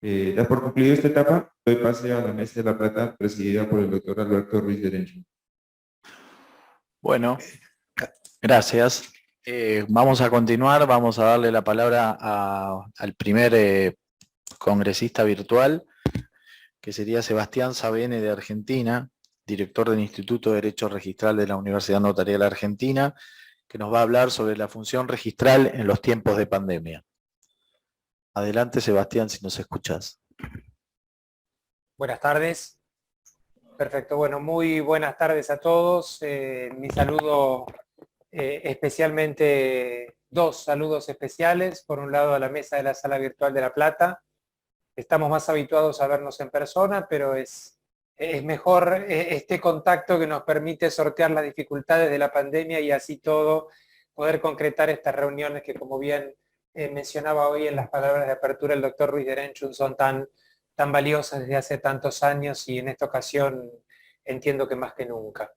Ya por concluir esta etapa, doy pase a la Mesa de la Plata, presidida por el doctor Alberto Ruiz Derecho. Bueno, gracias. Vamos a continuar, vamos a darle la palabra al primer congresista virtual, que sería Sebastián Sabene de Argentina, director del Instituto de Derecho Registral de la Universidad Notarial Argentina, que nos va a hablar sobre la función registral en los tiempos de pandemia. Adelante, Sebastián, si nos escuchás. Buenas tardes. Perfecto, bueno, muy buenas tardes a todos. Mi saludo especialmente, dos saludos especiales. Por un lado a la mesa de la Sala Virtual de La Plata. Estamos más habituados a vernos en persona, pero es mejor este contacto que nos permite sortear las dificultades de la pandemia y así todo poder concretar estas reuniones que, como bien mencionaba hoy en las palabras de apertura el doctor Ruiz Derenchun, son tan valiosas desde hace tantos años y en esta ocasión entiendo que más que nunca.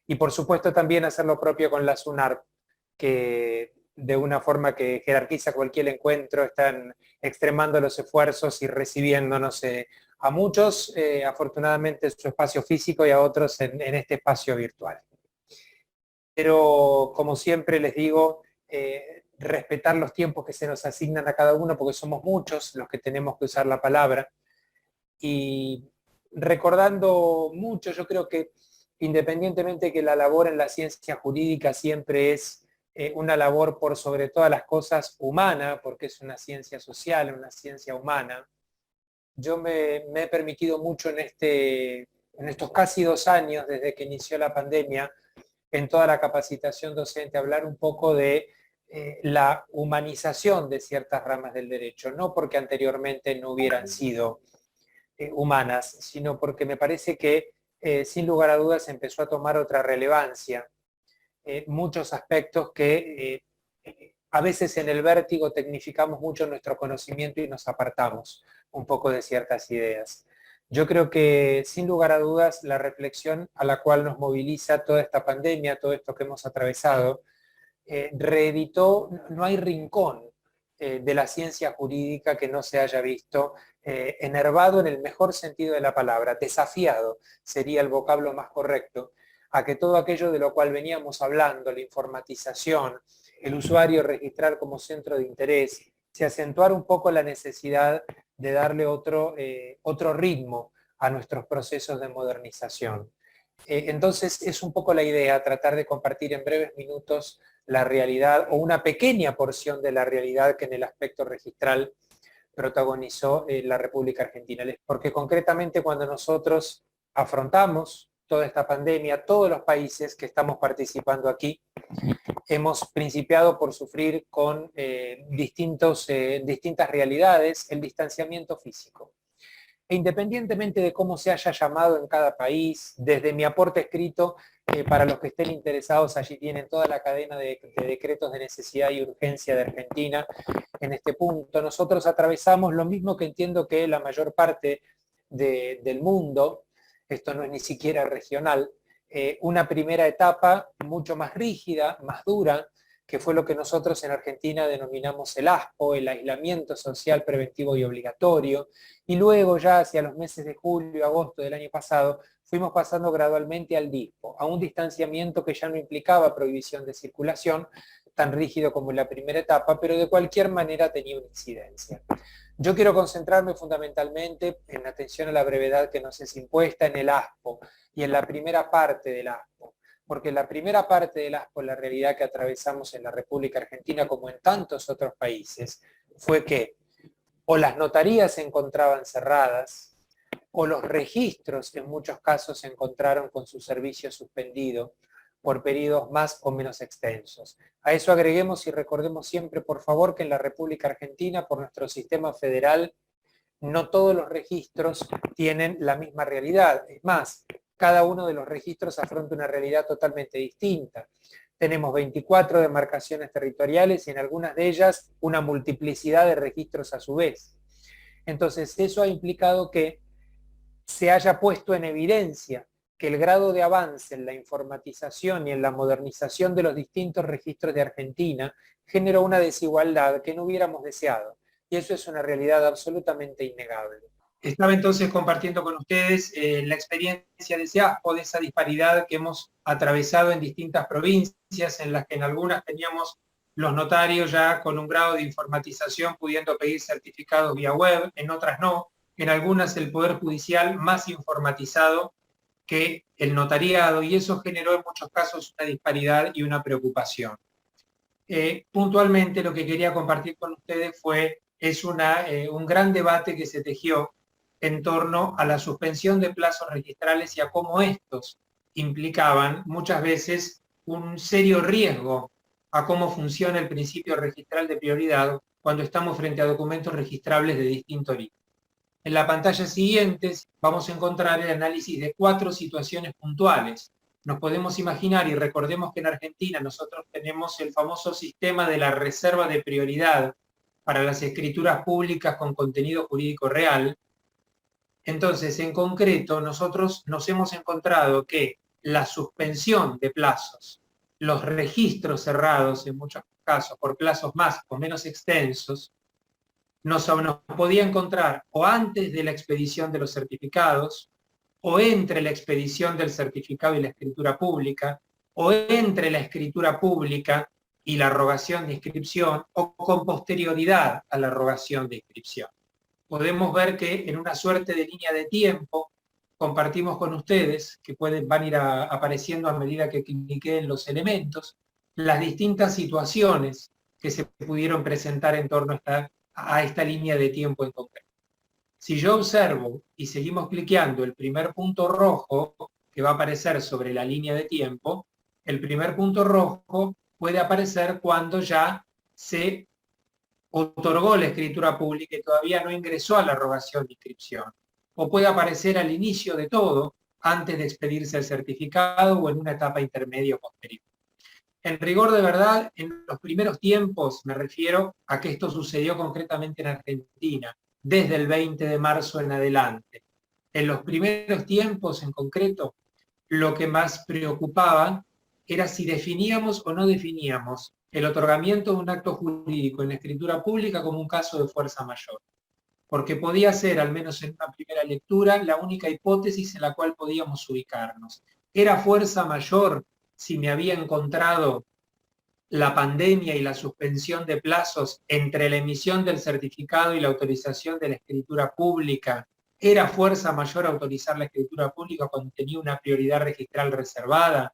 Y por supuesto también hacer lo propio con la SUNARP, que de una forma que jerarquiza cualquier encuentro están extremando los esfuerzos y recibiéndonos a muchos, afortunadamente, en su espacio físico y a otros en este espacio virtual. Pero como siempre les digo, respetar los tiempos que se nos asignan a cada uno, porque somos muchos los que tenemos que usar la palabra. Y recordando mucho, yo creo que independientemente que la labor en la ciencia jurídica siempre es una labor por sobre todas las cosas humana, porque es una ciencia social, una ciencia humana, yo me he permitido mucho en estos casi 2 años desde que inició la pandemia, en toda la capacitación docente, hablar un poco de la humanización de ciertas ramas del derecho, no porque anteriormente no hubieran sido humanas, sino porque me parece que sin lugar a dudas empezó a tomar otra relevancia. Muchos aspectos que a veces en el vértigo tecnificamos mucho nuestro conocimiento y nos apartamos un poco de ciertas ideas. Yo creo que sin lugar a dudas la reflexión a la cual nos moviliza toda esta pandemia, todo esto que hemos atravesado, reeditó, no hay rincón de la ciencia jurídica que no se haya visto enervado en el mejor sentido de la palabra, desafiado sería el vocablo más correcto, a que todo aquello de lo cual veníamos hablando, la informatización, el usuario registrar como centro de interés, se acentuara un poco la necesidad de darle otro ritmo a nuestros procesos de modernización. Entonces es un poco la idea, tratar de compartir en breves minutos la realidad o una pequeña porción de la realidad que en el aspecto registral protagonizó la República Argentina. Porque concretamente cuando nosotros afrontamos toda esta pandemia, todos los países que estamos participando aquí, hemos principiado por sufrir con distintas realidades el distanciamiento físico. E independientemente de cómo se haya llamado en cada país, desde mi aporte escrito, para los que estén interesados, allí tienen toda la cadena de decretos de necesidad y urgencia de Argentina en este punto. Nosotros atravesamos lo mismo que entiendo que la mayor parte del mundo, esto no es ni siquiera regional, una primera etapa mucho más rígida, más dura, que fue lo que nosotros en Argentina denominamos el ASPO, el aislamiento social preventivo y obligatorio, y luego ya hacia los meses de julio, agosto del año pasado, fuimos pasando gradualmente al DISPO, a un distanciamiento que ya no implicaba prohibición de circulación, tan rígido como en la primera etapa, pero de cualquier manera tenía una incidencia. Yo quiero concentrarme fundamentalmente en atención a la brevedad que nos es impuesta en el ASPO y en la primera parte del ASPO. Porque la primera parte del ASPO, la realidad que atravesamos en la República Argentina, como en tantos otros países, fue que o las notarías se encontraban cerradas, o los registros en muchos casos se encontraron con su servicio suspendido por periodos más o menos extensos. A eso agreguemos y recordemos siempre, por favor, que en la República Argentina, por nuestro sistema federal, no todos los registros tienen la misma realidad. Es más, cada uno de los registros afronta una realidad totalmente distinta. Tenemos 24 demarcaciones territoriales y en algunas de ellas una multiplicidad de registros a su vez. Entonces, eso ha implicado que se haya puesto en evidencia que el grado de avance en la informatización y en la modernización de los distintos registros de Argentina generó una desigualdad que no hubiéramos deseado. y eso es una realidad absolutamente innegable. Estaba entonces compartiendo con ustedes la experiencia de SEASPO, de esa disparidad que hemos atravesado en distintas provincias, en las que en algunas teníamos los notarios ya con un grado de informatización pudiendo pedir certificados vía web, en otras no, en algunas el Poder Judicial más informatizado que el notariado, y eso generó en muchos casos una disparidad y una preocupación. Puntualmente lo que quería compartir con ustedes es un gran debate que se tejió en torno a la suspensión de plazos registrales y a cómo estos implicaban muchas veces un serio riesgo a cómo funciona el principio registral de prioridad cuando estamos frente a documentos registrables de distinto origen. En la pantalla siguiente vamos a encontrar el análisis de 4 situaciones puntuales. Nos podemos imaginar, y recordemos que en Argentina nosotros tenemos el famoso sistema de la reserva de prioridad para las escrituras públicas con contenido jurídico real. Entonces, en concreto, nosotros nos hemos encontrado que la suspensión de plazos, los registros cerrados en muchos casos por plazos más o menos extensos, nos podía encontrar o antes de la expedición de los certificados, o entre la expedición del certificado y la escritura pública, o entre la escritura pública y la rogación de inscripción, o con posterioridad a la rogación de inscripción. Podemos ver que en una suerte de línea de tiempo compartimos con ustedes, que van a ir apareciendo a medida que cliquen los elementos, las distintas situaciones que se pudieron presentar en torno a esta línea de tiempo en concreto. Si yo observo y seguimos cliqueando el primer punto rojo que va a aparecer sobre la línea de tiempo, el primer punto rojo puede aparecer cuando ya se otorgó la escritura pública y todavía no ingresó a la rogación de inscripción. O puede aparecer al inicio de todo, antes de expedirse el certificado o en una etapa intermedia o posterior. En rigor de verdad, en los primeros tiempos, me refiero a que esto sucedió concretamente en Argentina, desde el 20 de marzo en adelante. En los primeros tiempos, en concreto, lo que más preocupaba era si definíamos o no definíamos el otorgamiento de un acto jurídico en la escritura pública como un caso de fuerza mayor. Porque podía ser, al menos en una primera lectura, la única hipótesis en la cual podíamos ubicarnos. Era fuerza mayor si me había encontrado la pandemia y la suspensión de plazos entre la emisión del certificado y la autorización de la escritura pública. ¿Era fuerza mayor autorizar la escritura pública cuando tenía una prioridad registral reservada?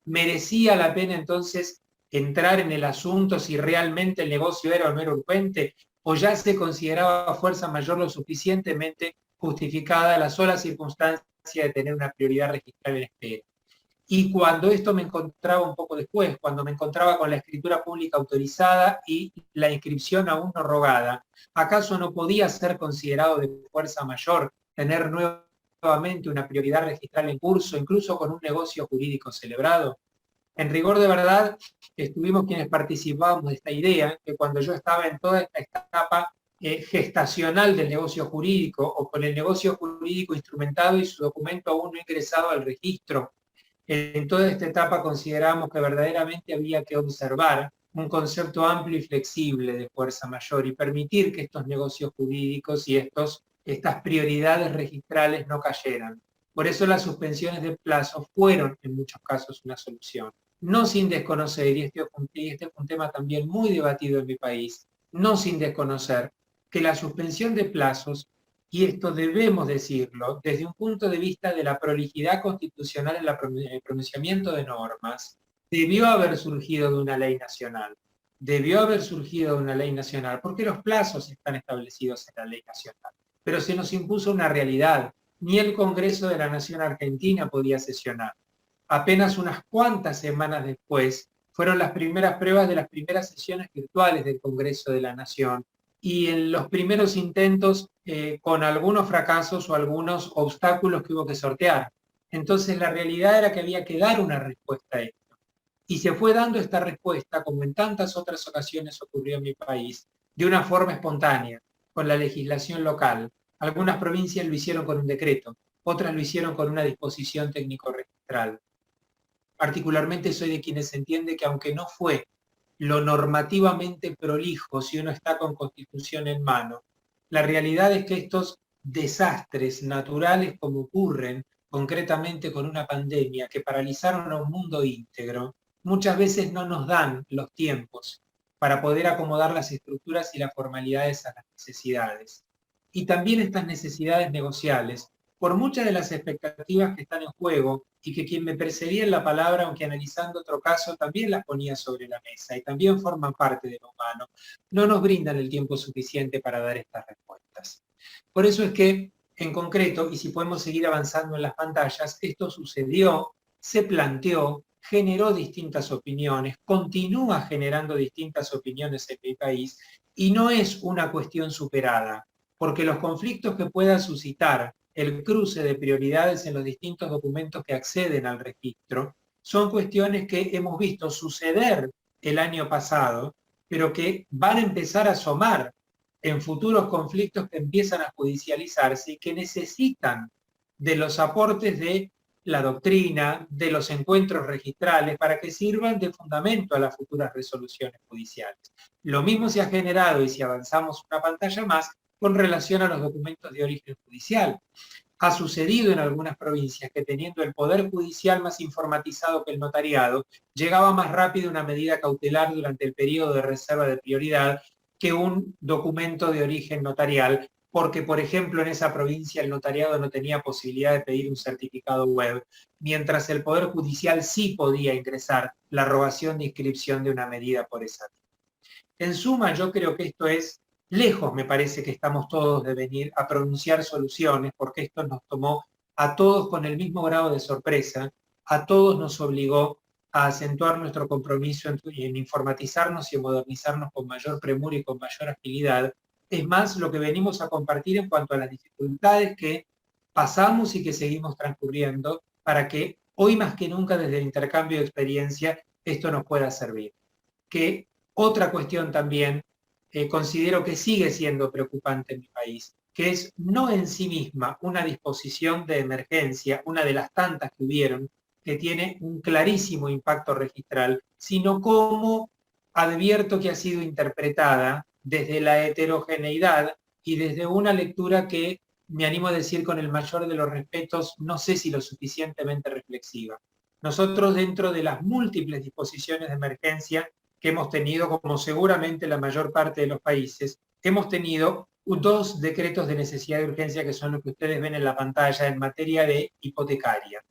¿Merecía la pena entonces entrar en el asunto si realmente el negocio era o no era urgente? ¿O ya se consideraba fuerza mayor lo suficientemente justificada la sola circunstancia de tener una prioridad registral en espera? Y cuando esto me encontraba un poco después, cuando me encontraba con la escritura pública autorizada y la inscripción aún no rogada, ¿acaso no podía ser considerado de fuerza mayor tener nuevamente una prioridad registral en curso, incluso con un negocio jurídico celebrado? En rigor de verdad, estuvimos quienes participábamos de esta idea, que cuando yo estaba en toda esta etapa gestacional del negocio jurídico, o con el negocio jurídico instrumentado y su documento aún no ingresado al registro, en toda esta etapa consideramos que verdaderamente había que observar un concepto amplio y flexible de fuerza mayor y permitir que estos negocios jurídicos y estas prioridades registrales no cayeran. Por eso las suspensiones de plazos fueron en muchos casos una solución. No sin desconocer, y este fue un tema también muy debatido en mi país, no sin desconocer que la suspensión de plazos, y esto debemos decirlo, desde un punto de vista de la prolijidad constitucional en el pronunciamiento de normas, debió haber surgido de una ley nacional. Debió haber surgido de una ley nacional, porque los plazos están establecidos en la ley nacional. Pero se nos impuso una realidad. Ni el Congreso de la Nación Argentina podía sesionar. Apenas unas cuantas semanas después, fueron las primeras pruebas de las primeras sesiones virtuales del Congreso de la Nación, y en los primeros intentos con algunos fracasos o algunos obstáculos que hubo que sortear. Entonces la realidad era que había que dar una respuesta a esto. Y se fue dando esta respuesta, como en tantas otras ocasiones ocurrió en mi país, de una forma espontánea, con la legislación local. Algunas provincias lo hicieron con un decreto, otras lo hicieron con una disposición técnico-registral. Particularmente soy de quienes entiende que aunque no fue lo normativamente prolijo si uno está con Constitución en mano. La realidad es que estos desastres naturales como ocurren concretamente con una pandemia que paralizaron a un mundo íntegro, muchas veces no nos dan los tiempos para poder acomodar las estructuras y las formalidades a las necesidades. Y también estas necesidades negociales, por muchas de las expectativas que están en juego y que quien me precedía en la palabra, aunque analizando otro caso, también las ponía sobre la mesa y también forman parte de lo humano, no nos brindan el tiempo suficiente para dar estas respuestas. Por eso es que, en concreto, y si podemos seguir avanzando en las pantallas, esto sucedió, se planteó, generó distintas opiniones, continúa generando distintas opiniones en mi país, y no es una cuestión superada, porque los conflictos que pueda suscitar el cruce de prioridades en los distintos documentos que acceden al registro son cuestiones que hemos visto suceder el año pasado, pero que van a empezar a asomar en futuros conflictos que empiezan a judicializarse y que necesitan de los aportes de la doctrina, de los encuentros registrales, para que sirvan de fundamento a las futuras resoluciones judiciales. Lo mismo se ha generado, y si avanzamos una pantalla más, con relación a los documentos de origen judicial. Ha sucedido en algunas provincias que teniendo el poder judicial más informatizado que el notariado, llegaba más rápido una medida cautelar durante el periodo de reserva de prioridad que un documento de origen notarial, porque, por ejemplo, en esa provincia el notariado no tenía posibilidad de pedir un certificado web, mientras el Poder Judicial sí podía ingresar la rogación de inscripción de una medida por esa vía. En suma, yo creo que esto es lejos, me parece que estamos todos de venir a pronunciar soluciones, porque esto nos tomó a todos con el mismo grado de sorpresa, a todos nos obligó a acentuar nuestro compromiso en informatizarnos y en modernizarnos con mayor premura y con mayor agilidad. Es más lo que venimos a compartir en cuanto a las dificultades que pasamos y que seguimos transcurriendo para que hoy más que nunca desde el intercambio de experiencia esto nos pueda servir. Que otra cuestión también considero que sigue siendo preocupante en mi país, que es no en sí misma una disposición de emergencia, una de las tantas que hubieron, que tiene un clarísimo impacto registral, sino cómo advierto que ha sido interpretada desde la heterogeneidad y desde una lectura que me animo a decir con el mayor de los respetos, no sé si lo suficientemente reflexiva. Nosotros, dentro de las múltiples disposiciones de emergencia que hemos tenido, como seguramente la mayor parte de los países, hemos tenido 2 decretos de necesidad de urgencia que son los que ustedes ven en la pantalla en materia de hipotecaria.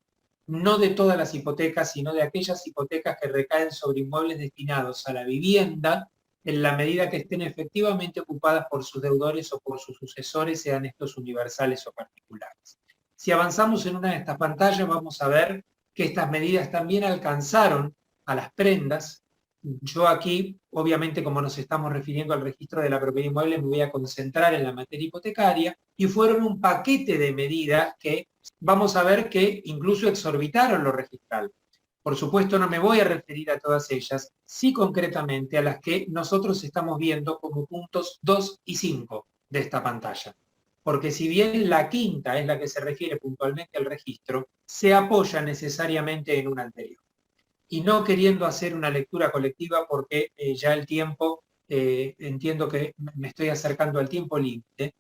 No de todas las hipotecas, sino de aquellas hipotecas que recaen sobre inmuebles destinados a la vivienda en la medida que estén efectivamente ocupadas por sus deudores o por sus sucesores, sean estos universales o particulares. Si avanzamos en una de estas pantallas, vamos a ver que estas medidas también alcanzaron a las prendas. Yo aquí, obviamente, como nos estamos refiriendo al registro de la propiedad inmueble, me voy a concentrar en la materia hipotecaria, y fueron un paquete de medidas que vamos a ver que incluso exorbitaron lo registral. Por supuesto, no me voy a referir a todas ellas, sí concretamente a las que nosotros estamos viendo como puntos 2 y 5 de esta pantalla. Porque si bien la quinta es la que se refiere puntualmente al registro, se apoya necesariamente en una anterior. Y no queriendo hacer una lectura colectiva porque ya el tiempo, entiendo que me estoy acercando al tiempo límite,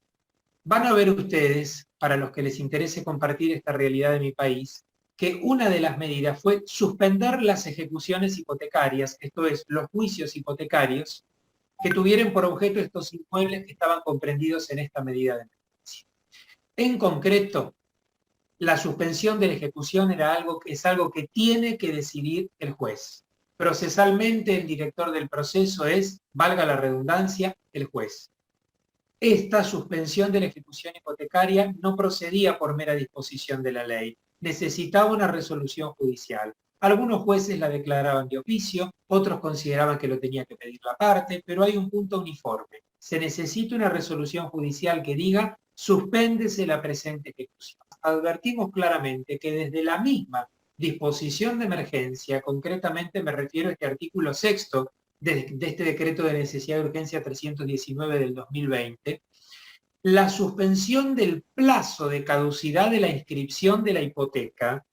van a ver ustedes, para los que les interese compartir esta realidad de mi país, que una de las medidas fue suspender las ejecuciones hipotecarias, esto es, los juicios hipotecarios, que tuvieran por objeto estos inmuebles que estaban comprendidos en esta medida de emergencia. En concreto, la suspensión de la ejecución es algo que tiene que decidir el juez. Procesalmente, el director del proceso es, valga la redundancia, el juez. Esta suspensión de la ejecución hipotecaria no procedía por mera disposición de la ley, necesitaba una resolución judicial. Algunos jueces la declaraban de oficio, otros consideraban que lo tenía que pedir la parte, pero hay un punto uniforme. Se necesita una resolución judicial que diga, suspéndese la presente ejecución. Advertimos claramente que desde la misma disposición de emergencia, concretamente me refiero a este artículo 6 de este decreto de necesidad de urgencia 319 del 2020, la suspensión del plazo de caducidad de la inscripción de la hipoteca,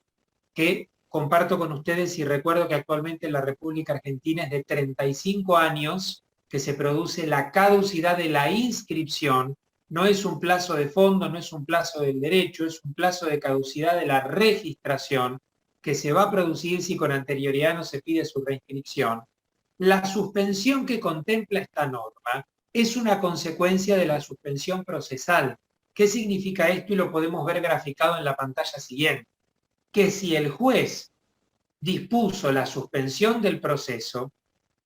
que comparto con ustedes y recuerdo que actualmente en la República Argentina es de 35 años que se produce la caducidad de la inscripción. No es un plazo de fondo, no es un plazo del derecho, es un plazo de caducidad de la registración que se va a producir si con anterioridad no se pide su reinscripción. La suspensión que contempla esta norma es una consecuencia de la suspensión procesal. ¿Qué significa esto? Y lo podemos ver graficado en la pantalla siguiente. Que si el juez dispuso la suspensión del proceso,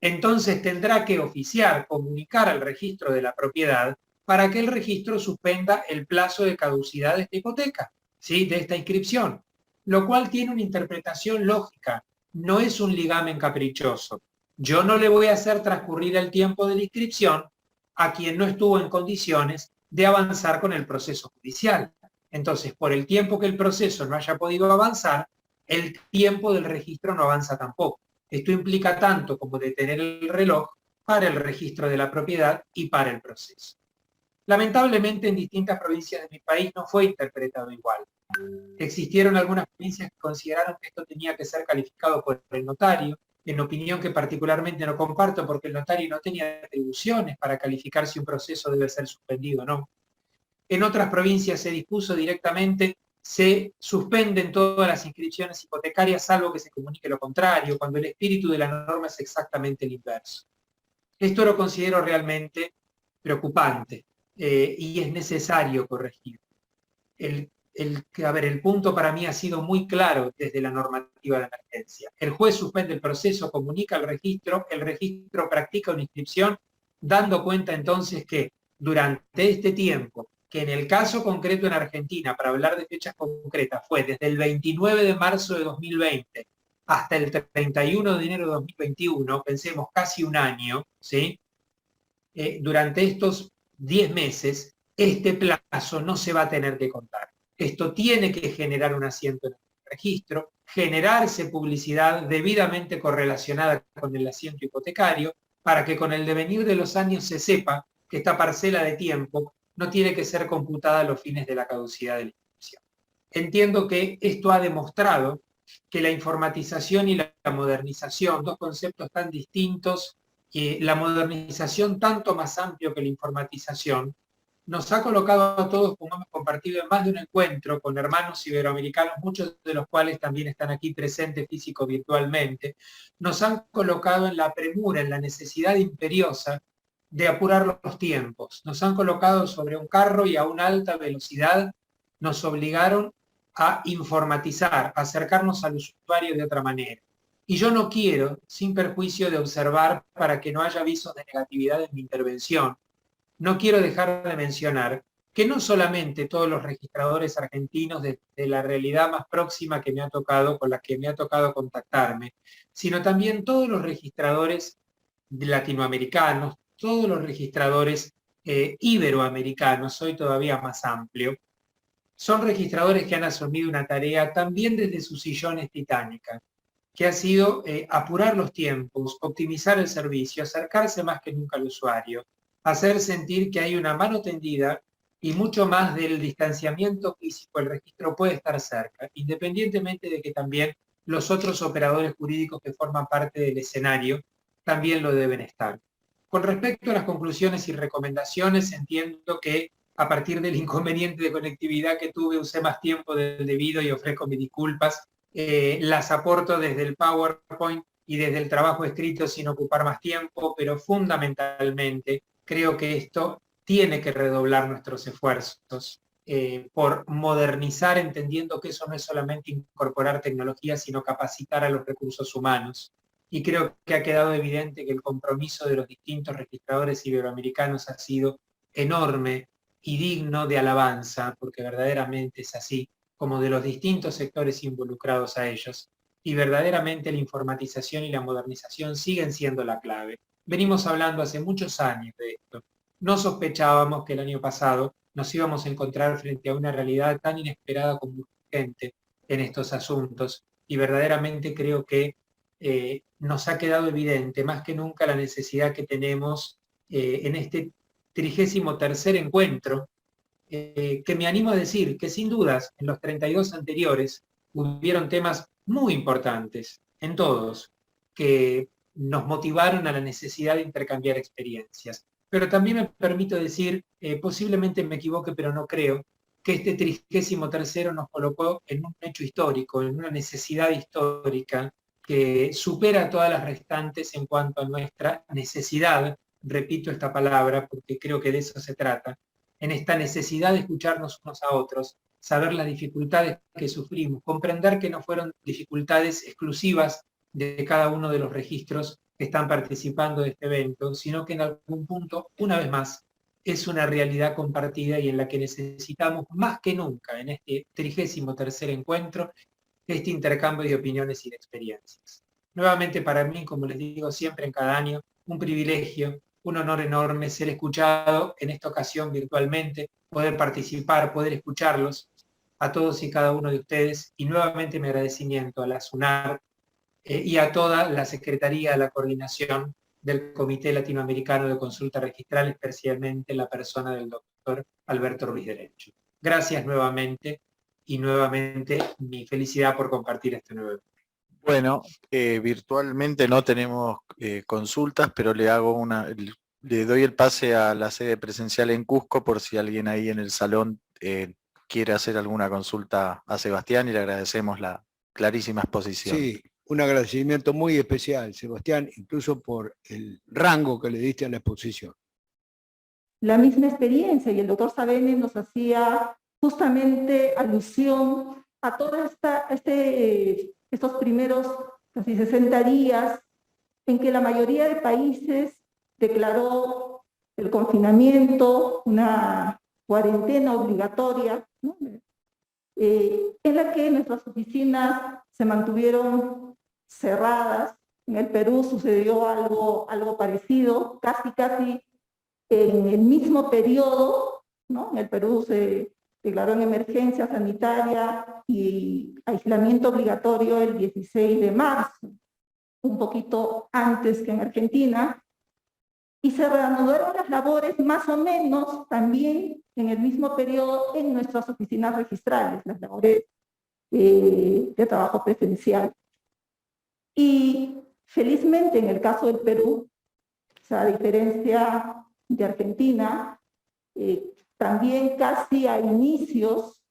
entonces tendrá que oficiar, comunicar al registro de la propiedad para que el registro suspenda el plazo de caducidad de esta hipoteca, ¿sí? De esta inscripción, lo cual tiene una interpretación lógica, no es un ligamen caprichoso. Yo no le voy a hacer transcurrir el tiempo de la inscripción a quien no estuvo en condiciones de avanzar con el proceso judicial. Entonces, por el tiempo que el proceso no haya podido avanzar, el tiempo del registro no avanza tampoco. Esto implica tanto como detener el reloj para el registro de la propiedad y para el proceso. Lamentablemente, en distintas provincias de mi país no fue interpretado igual. Existieron algunas provincias que consideraron que esto tenía que ser calificado por el notario, en opinión que particularmente no comparto porque el notario no tenía atribuciones para calificar si un proceso debe ser suspendido o no. En otras provincias se dispuso directamente, se suspenden todas las inscripciones hipotecarias salvo que se comunique lo contrario, cuando el espíritu de la norma es exactamente el inverso. Esto lo considero realmente preocupante y es necesario corregir. El punto para mí ha sido muy claro desde la normativa de emergencia. El juez suspende el proceso, comunica al registro, el registro practica una inscripción, dando cuenta entonces que durante este tiempo, que en el caso concreto en Argentina, para hablar de fechas concretas, fue desde el 29 de marzo de 2020 hasta el 31 de enero de 2021, pensemos casi un año, ¿sí? Durante estos 10 meses, este plazo no se va a tener que contar. Esto tiene que generar un asiento en el registro, generarse publicidad debidamente correlacionada con el asiento hipotecario, para que con el devenir de los años se sepa que esta parcela de tiempo no tiene que ser computada a los fines de la caducidad de la inscripción. Entiendo que esto ha demostrado que la informatización y la modernización, dos conceptos tan distintos, la modernización tanto más amplio que la informatización, nos ha colocado a todos, como hemos compartido en más de un encuentro con hermanos iberoamericanos, muchos de los cuales también están aquí presentes físico-virtualmente, nos han colocado en la premura, en la necesidad imperiosa de apurar los tiempos. Nos han colocado sobre un carro y a una alta velocidad, nos obligaron a informatizar, a acercarnos al usuario de otra manera. Y yo no quiero, sin perjuicio de observar para que no haya avisos de negatividad en mi intervención, no quiero dejar de mencionar que no solamente todos los registradores argentinos de la realidad más próxima que me ha tocado, con la que me ha tocado contactarme, sino también todos los registradores latinoamericanos, todos los registradores iberoamericanos, soy todavía más amplio, son registradores que han asumido una tarea también desde sus sillones titánicas, que ha sido apurar los tiempos, optimizar el servicio, acercarse más que nunca al usuario, hacer sentir que hay una mano tendida y mucho más del distanciamiento físico, el registro puede estar cerca, independientemente de que también los otros operadores jurídicos que forman parte del escenario también lo deben estar. Con respecto a las conclusiones y recomendaciones, entiendo que a partir del inconveniente de conectividad que tuve, usé más tiempo del debido y ofrezco mis disculpas. Las aporto desde el PowerPoint y desde el trabajo escrito sin ocupar más tiempo, pero fundamentalmente creo que esto tiene que redoblar nuestros esfuerzos por modernizar, entendiendo que eso no es solamente incorporar tecnología, sino capacitar a los recursos humanos. Y creo que ha quedado evidente que el compromiso de los distintos registradores iberoamericanos ha sido enorme y digno de alabanza, porque verdaderamente es así, como de los distintos sectores involucrados a ellos. Y verdaderamente la informatización y la modernización siguen siendo la clave. Venimos hablando hace muchos años de esto. No sospechábamos que el año pasado nos íbamos a encontrar frente a una realidad tan inesperada como urgente en estos asuntos. Y verdaderamente creo que nos ha quedado evidente más que nunca la necesidad que tenemos en este 33º encuentro, que me animo a decir que sin dudas en los 32 anteriores hubieron temas muy importantes, en todos, que nos motivaron a la necesidad de intercambiar experiencias. Pero también me permito decir, posiblemente me equivoque, pero no creo, que este 33º nos colocó en un hecho histórico, en una necesidad histórica que supera a todas las restantes en cuanto a nuestra necesidad, repito esta palabra porque creo que de eso se trata, en esta necesidad de escucharnos unos a otros, saber las dificultades que sufrimos, comprender que no fueron dificultades exclusivas de cada uno de los registros que están participando de este evento, sino que en algún punto, una vez más, es una realidad compartida y en la que necesitamos más que nunca en este 33º encuentro este intercambio de opiniones y de experiencias. Nuevamente para mí, como les digo siempre en cada año, un privilegio, un honor enorme ser escuchado en esta ocasión virtualmente, poder participar, poder escucharlos a todos y cada uno de ustedes y nuevamente mi agradecimiento a la SUNAR y a toda la Secretaría, la coordinación del Comité Latinoamericano de Consulta Registral, especialmente la persona del doctor Alberto Ruiz Derecho. Gracias nuevamente y nuevamente mi felicidad por compartir este nuevo evento. Bueno, virtualmente no tenemos consultas, pero le doy el pase a la sede presencial en Cusco por si alguien ahí en el salón quiere hacer alguna consulta a Sebastián y le agradecemos la clarísima exposición. Sí, un agradecimiento muy especial, Sebastián, incluso por el rango que le diste a la exposición. La misma experiencia, y el doctor Savene nos hacía justamente alusión a todos estos primeros casi 60 días en que la mayoría de países declaró el confinamiento, una cuarentena obligatoria, ¿no? En la que nuestras oficinas se mantuvieron cerradas. En el Perú sucedió algo parecido, casi en el mismo periodo, ¿no? En el Perú se declaró en emergencia sanitaria y aislamiento obligatorio el 16 de marzo, un poquito antes que en Argentina, y se reanudaron las labores más o menos también en el mismo periodo en nuestras oficinas registrales, las labores de trabajo presencial. Y felizmente en el caso del Perú, o sea, a diferencia de Argentina, también casi a inicios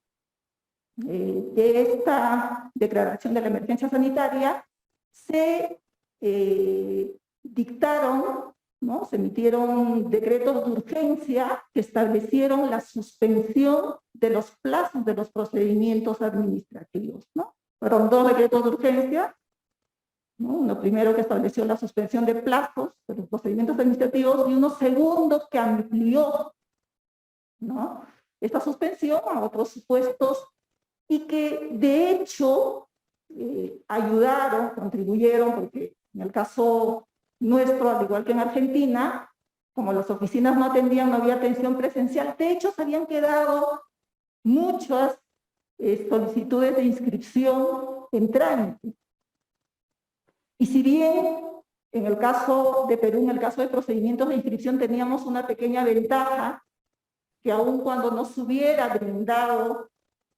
de esta declaración de la emergencia sanitaria, se dictaron, ¿no? Se emitieron decretos de urgencia que establecieron la suspensión de los plazos de los procedimientos administrativos, ¿no? Fueron 2 decretos de urgencia, ¿no? Uno primero que estableció la suspensión de plazos de los procedimientos administrativos y uno segundo que amplió, ¿no?, esta suspensión a otros supuestos y que de hecho ayudaron, contribuyeron, porque en el caso nuestro, al igual que en Argentina, como las oficinas no atendían, no había atención presencial, de hecho se habían quedado muchas solicitudes de inscripción en trámite. Y si bien en el caso de Perú, en el caso de procedimientos de inscripción, teníamos una pequeña ventaja, que aun cuando no se hubiera brindado,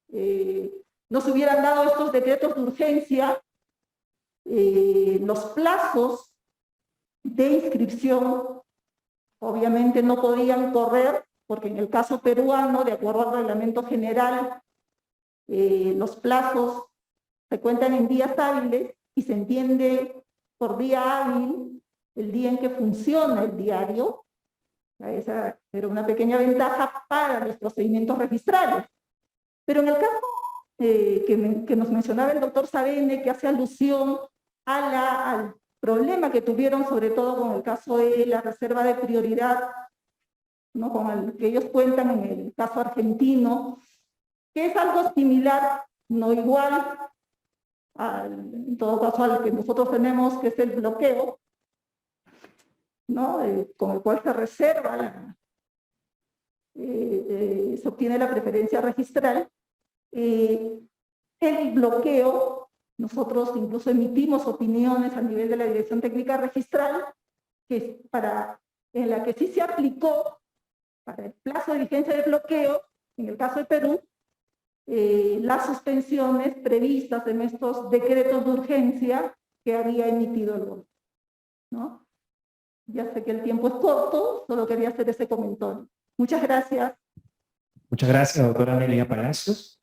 no se hubieran dado estos decretos de urgencia, los plazos de inscripción obviamente no podían correr, porque en el caso peruano, de acuerdo al reglamento general, los plazos se cuentan en días hábiles y se entiende por día hábil el día en que funciona el diario. Esa era una pequeña ventaja para los procedimientos registrales. Pero en el caso que nos mencionaba el doctor Savene, que hace alusión al problema que tuvieron, sobre todo con el caso de la reserva de prioridad, ¿no?, con el que ellos cuentan en el caso argentino, que es algo similar, no igual, en todo caso al que nosotros tenemos, que es el bloqueo, ¿no?, con el cual se reserva, se obtiene la preferencia registral. El bloqueo, nosotros incluso emitimos opiniones a nivel de la Dirección Técnica Registral, en la que sí se aplicó para el plazo de vigencia de bloqueo, en el caso de Perú, las suspensiones previstas en estos decretos de urgencia que había emitido el gobierno, ¿no? Ya sé que el tiempo es corto, solo quería hacer ese comentario. Muchas gracias. Muchas gracias, doctora Amelia Palacios.